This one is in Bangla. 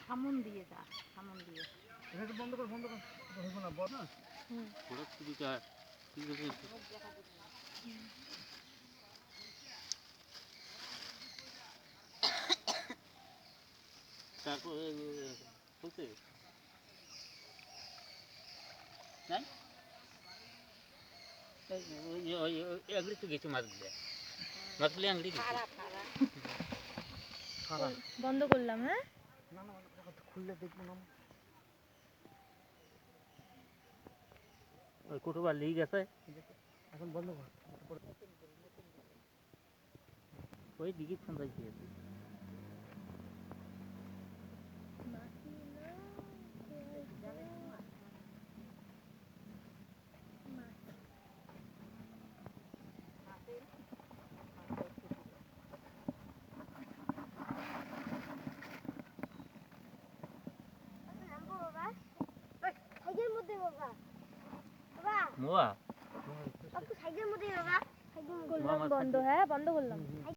সামন দিয়ে যা, সামন দিয়ে। এটা তো বন্ধ কর হইব না বল না। ওরা কি চায় ঠিক আছে তারপর বলতে নাই এগুলি তো গেছে মাছগুলো মাছগুলি আংলি গেছে বন্ধ করলাম। হ্যাঁ না না খুললে দেখবো না। ওই কোটোবার লিগ আছে এখন বন্ধ কর। ওই দিকে ফোন যাইছে মোয়া বন্ধ। হ্যাঁ বন্ধ করলাম।